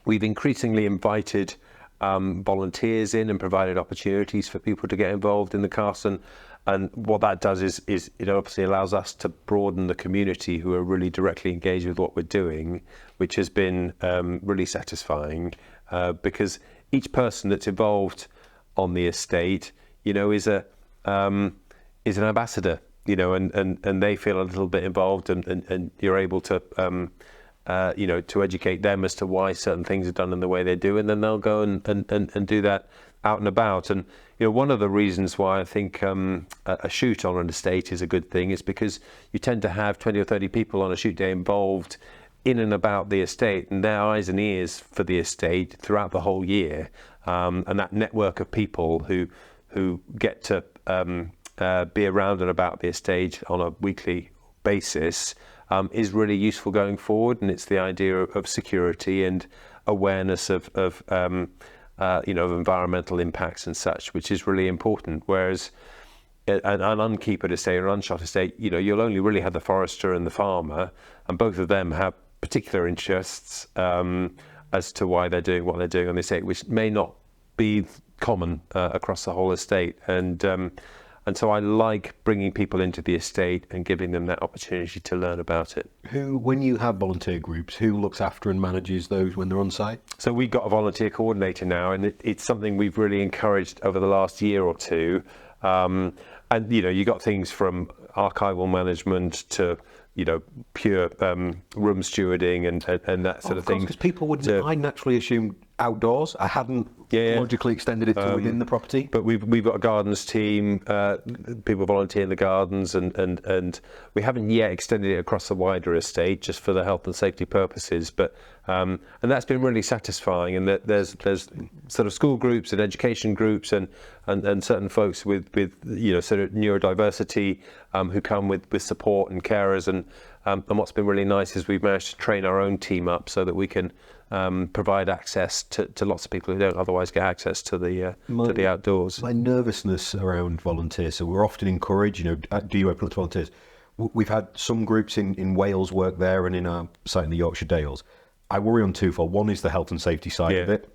We've increasingly invited volunteers in and provided opportunities for people to get involved in the castle, and what that does is it obviously allows us to broaden the community who are really directly engaged with what we're doing, which has been really satisfying, because each person that's involved on the estate, is an ambassador, and they feel a little bit involved, and you're able to to educate them as to why certain things are done in the way they do, and then they'll go and do that out and about. And one of the reasons why I think a shoot on an estate is a good thing is because you tend to have 20 or 30 people on a shoot day involved in and about the estate, and their eyes and ears for the estate throughout the whole year, and that network of people who get to be around and about the estate on a weekly basis is really useful going forward. And it's the idea of security and awareness of environmental impacts and such, which is really important. Whereas an unkeepered estate or unshot estate, you'll only really have the forester and the farmer, and both of them have particular interests as to why they're doing what they're doing on the estate, which may not be common across the whole estate. And so I like bringing people into the estate and giving them that opportunity to learn about it. When you have volunteer groups, who looks after and manages those when they're on site? So we've got a volunteer coordinator now, and it's something we've really encouraged over the last year or two. And you got things from archival management to pure room stewarding and that sort of thing. Because people wouldn't. I naturally assumed outdoors. I hadn't logically extended it to within the property. But we've got a gardens team, people volunteer in the gardens, and we haven't yet extended it across the wider estate just for the health and safety purposes. But and that's been really satisfying. And that there's sort of school groups and education groups and certain folks with sort of neurodiversity who come with support and carers. And what's been really nice is we've managed to train our own team up so that we can provide access to lots of people who don't otherwise get access to the outdoors. My nervousness around volunteers, so we're often encouraged, do you open up to volunteers? We've had some groups in Wales work there and in our site in the Yorkshire Dales. I worry on twofold. One is the health and safety side of it,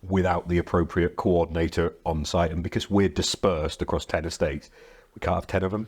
without the appropriate coordinator on site, and because we're dispersed across 10 estates, we can't have 10 of them.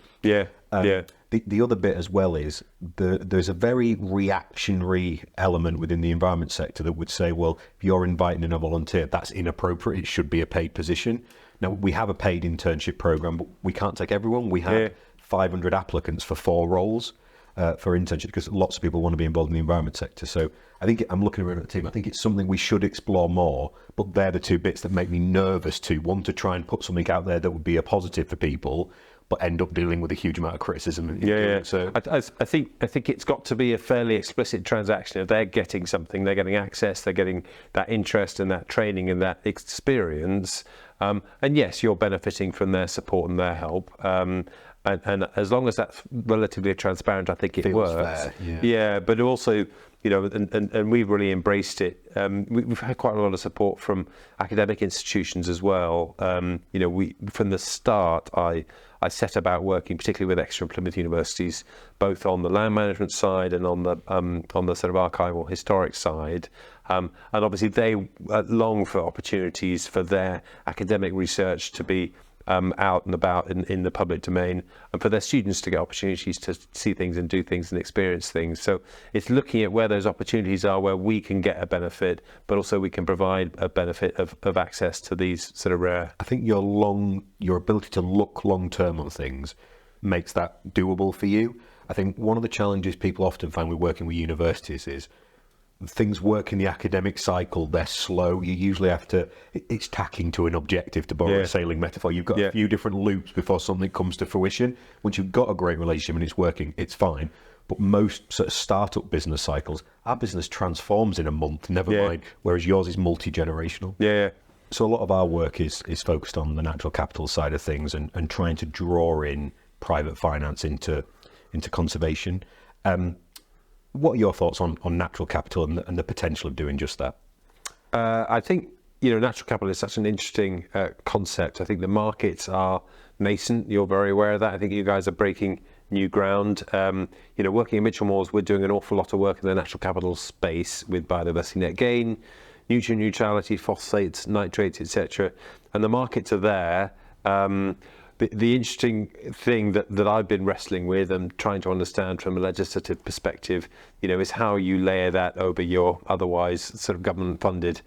The other bit as well is there's a very reactionary element within the environment sector that would say, well, if you're inviting in a volunteer, that's inappropriate. It should be a paid position. Now, we have a paid internship program, but we can't take everyone. We have 500 applicants for 4 roles for internship because lots of people want to be involved in the environment sector. So I think I'm looking around at the team. I think it's something we should explore more, but they're the two bits that make me nervous to want to try and put something out there that would be a positive for people, but end up dealing with a huge amount of criticism. So I think it's got to be a fairly explicit transaction. If they're getting something, they're getting access, they're getting that interest and that training and that experience. And yes, you're benefiting from their support and their help. And as long as that's relatively transparent, I think it works. Fair, but also, and we've really embraced it. We've had quite a lot of support from academic institutions as well. From the start, I set about working particularly with extra Plymouth universities, both on the land management side and on the sort of archival historic side. And obviously they long for opportunities for their academic research to be out and about in the public domain, and for their students to get opportunities to see things and do things and experience things. So it's looking at where those opportunities are, where we can get a benefit, but also we can provide a benefit of access to these sort of rare. I think your ability to look long term on things makes that doable for you. I think one of the challenges people often find with working with universities is things work in the academic cycle, they're slow. You usually have to, it's tacking to an objective, to borrow a sailing metaphor. You've got a few different loops before something comes to fruition. Once you've got a great relationship and it's working, it's fine. But most sort of startup business cycles, our business transforms in a month, never mind, whereas yours is multi-generational. So a lot of our work is focused on the natural capital side of things and trying to draw in private finance into conservation. What are your thoughts on natural capital and the potential of doing just that? I think natural capital is such an interesting concept. I think the markets are nascent. You're very aware of that. I think you guys are breaking new ground. Working at Mitchell Moores, we're doing an awful lot of work in the natural capital space with biodiversity net gain, nutrient neutrality, phosphates, nitrates, etc. And the markets are there. The interesting thing that I've been wrestling with and trying to understand from a legislative perspective, is how you layer that over your otherwise sort of government-funded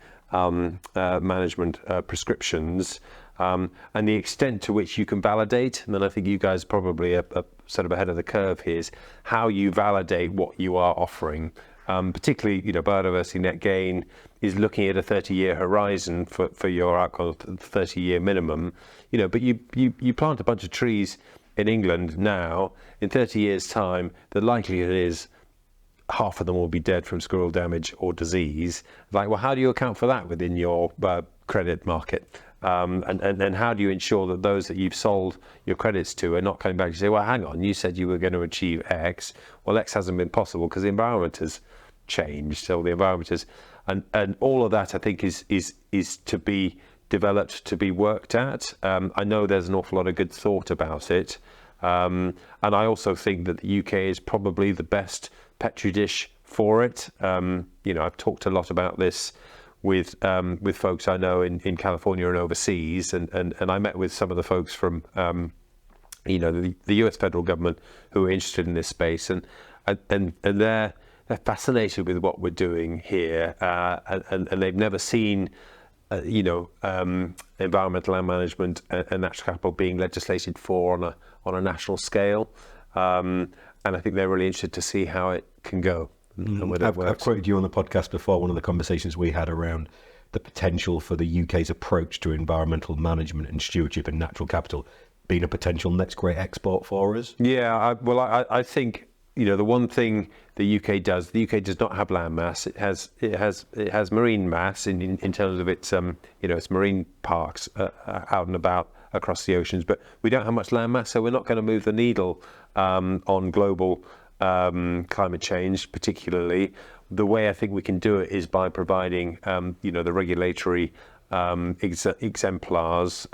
management prescriptions, and the extent to which you can validate. And then I think you guys probably are sort of ahead of the curve here, is how you validate what you are offering. particularly, biodiversity net gain is looking at a 30-year horizon for your outcome, 30-year minimum. But you plant a bunch of trees in England now, in 30 years' time, the likelihood is half of them will be dead from squirrel damage or disease. Like, well, how do you account for that within your credit market? And how do you ensure that those that you've sold your credits to are not coming back to say, well, hang on, you said you were going to achieve X. Well, X hasn't been possible because the environment has changed. So the environment is, and all of that, I think, is to be developed, to be worked at. I know there's an awful lot of good thought about it. And I also think that the UK is probably the best petri dish for it. I've talked a lot about this with folks I know in California and overseas, and I met with some of the folks from the US federal government who are interested in this space, and they're fascinated with what we're doing here, and they've never seen environmental land management and natural capital being legislated for on a national scale, and I think they're really interested to see how it can go. I've quoted you on the podcast before, one of the conversations we had around the potential for the UK's approach to environmental management and stewardship and natural capital being a potential next great export for us. Yeah, I think the one thing the UK does not have land mass. It has marine mass in terms of its its marine parks out and about across the oceans, but we don't have much land mass, so we're not going to move the needle on global climate change, particularly. The way I think we can do it is by providing the regulatory exemplars,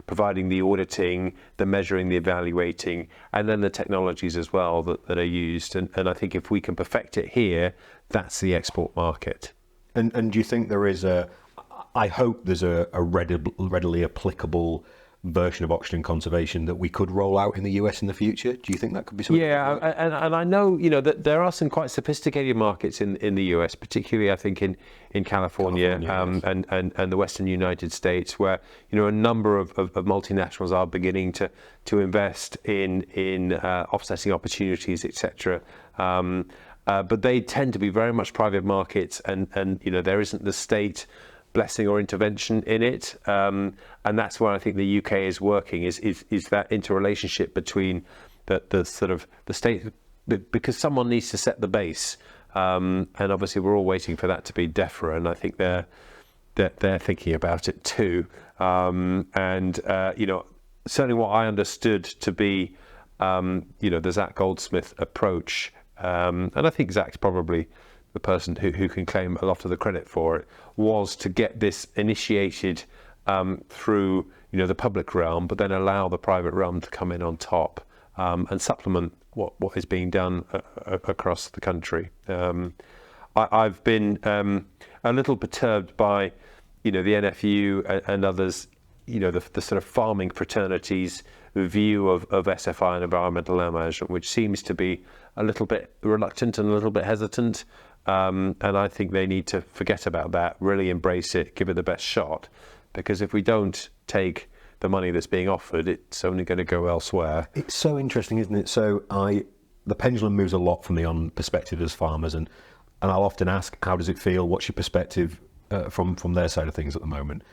providing the auditing, the measuring, the evaluating, and then the technologies as well that are used. And I think if we can perfect it here, that's the export market. And do you think there is I hope there's a readily applicable version of oxygen conservation that we could roll out in the US in the future? Do you think that could be something? Yeah, and I know that there are some quite sophisticated markets in the US, particularly I think in California, yes. and the Western United States, where a number of multinationals are beginning to invest in offsetting opportunities, etc. But they tend to be very much private markets, and there isn't the state blessing or intervention in it, and that's where I think the UK is working, is that interrelationship between the sort of the state, because someone needs to set the base, and obviously we're all waiting for that to be DEFRA, and I think they're thinking about it too, and certainly what I understood to be the Zach Goldsmith approach, and I think Zach's probably the person who can claim a lot of the credit for it, was to get this initiated through the public realm, but then allow the private realm to come in on top and supplement what is being done across the country. I've been a little perturbed by the NFU and others, the sort of farming fraternities view of SFI and environmental land management, which seems to be a little bit reluctant and a little bit hesitant. And I think they need to forget about that, really embrace it, give it the best shot, because if we don't take the money that's being offered, it's only going to go elsewhere. It's so interesting, isn't it? So the pendulum moves a lot from the on perspective as farmers, and I'll often ask, how does it feel? What's your perspective from their side of things at the moment?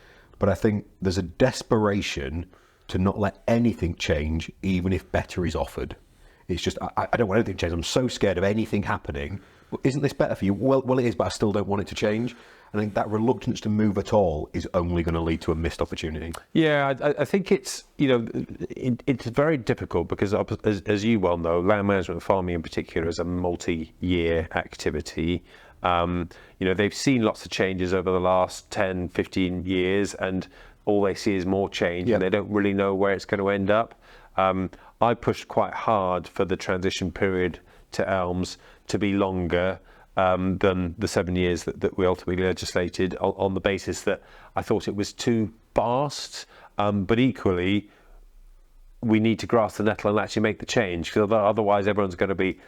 But I think there's a desperation to not let anything change, even if better is offered. It's just, I don't want anything to change. I'm so scared of anything happening. Well, isn't this better for you? Well, it is, but I still don't want it to change. I think that reluctance to move at all is only going to lead to a missed opportunity. Yeah, I think it's, it's very difficult because, as you well know, land management and farming in particular is a multi-year activity. They've seen lots of changes over the last 10, 15 years, and all they see is more change, Yep. and they don't really know where it's going to end up. I pushed quite hard for the transition period to ELMS to be longer than the 7 years that we ultimately legislated, on the basis that I thought it was too fast, but equally we need to grasp the nettle and actually make the change, because otherwise everyone's going to be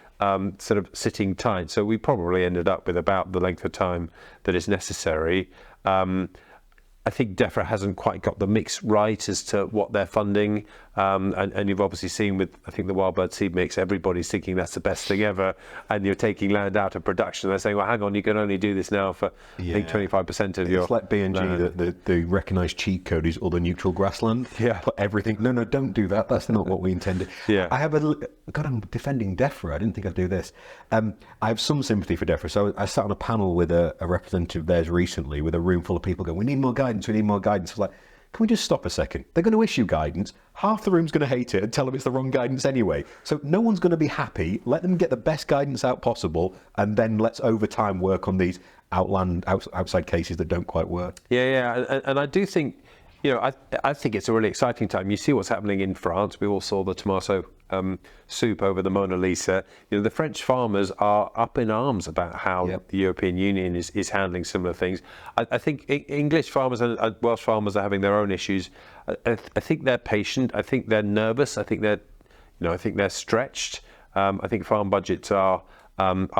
sort of sitting tight. So we probably ended up with about the length of time that is necessary. I think DEFRA hasn't quite got the mix right as to what they're funding. And you've obviously seen with, I think, the wild bird seed mix, everybody's thinking that's the best thing ever, and you're taking land out of production. They're saying, well, hang on, you can only do this now for, I think, 25% of your. It's like B&G, the recognised cheat code is other neutral grassland. Yeah. Put everything. No, don't do that. That's not what we intended. Yeah. God, I'm defending DEFRA. I didn't think I'd do this. I have some sympathy for DEFRA. So I sat on a panel with a representative of theirs recently, with a room full of people going, we need more guidance. I was like, can we just stop a second? They're going to issue guidance. Half the room's going to hate it and tell them it's the wrong guidance anyway. So no one's going to be happy. Let them get the best guidance out possible, and then let's over time work on these outside cases that don't quite work. Yeah, and I do think, I think it's a really exciting time. You see what's happening in France. We all saw the tomato soup over the Mona Lisa. The French farmers are up in arms about how the European Union is handling similar things. I think English farmers and Welsh farmers are having their own issues. I think they're patient. I think they're nervous. I think they're stretched. I think farm budgets are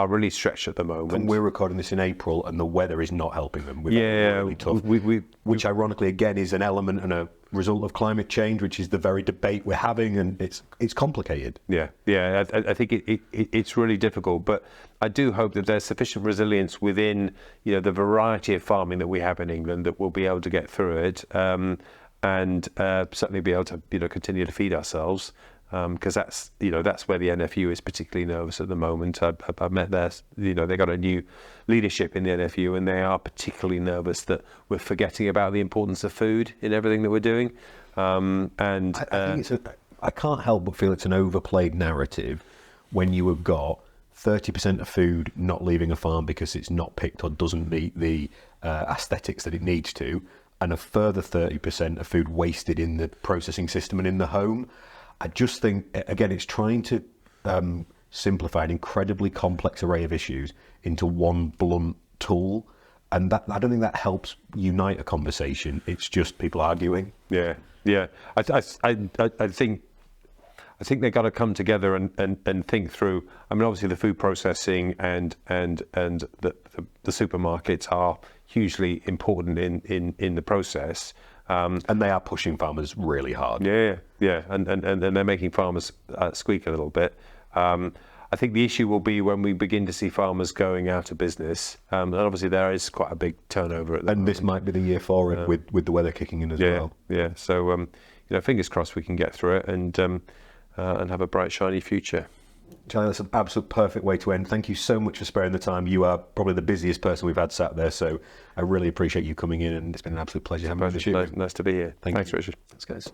really stretched at the moment. And we're recording this in April, and the weather is not helping them. Really tough. Which ironically, again, is an element and a result of climate change, which is the very debate we're having, and it's complicated. Yeah. I think it's really difficult, but I do hope that there's sufficient resilience within the variety of farming that we have in England that we'll be able to get through it, and certainly be able to continue to feed ourselves. Because that's where the NFU is particularly nervous at the moment. I've met they got a new leadership in the NFU, and they are particularly nervous that we're forgetting about the importance of food in everything that we're doing. I think I can't help but feel it's an overplayed narrative when you have got 30% of food not leaving a farm because it's not picked or doesn't meet the aesthetics that it needs to, and a further 30% of food wasted in the processing system and in the home. I just think, again, it's trying to simplify an incredibly complex array of issues into one blunt tool, and that I don't think that helps unite a conversation. It's just people arguing. Yeah. I think they've got to come together and think through. I mean, obviously, the food processing and the supermarkets are hugely important in the process. And they are pushing farmers really hard. Yeah, and they're making farmers squeak a little bit. I think the issue will be when we begin to see farmers going out of business. And obviously there is quite a big turnover at the moment. This might be the year for it with the weather kicking in as well. Yeah. So fingers crossed we can get through it and have a bright, shiny future. Charlie, that's an absolute perfect way to end. Thank you so much for sparing the time. You are probably the busiest person we've had sat there, so I really appreciate you coming in, and it's been an absolute pleasure having you on the show. Nice to be here. Thanks, Richard. Thanks, guys.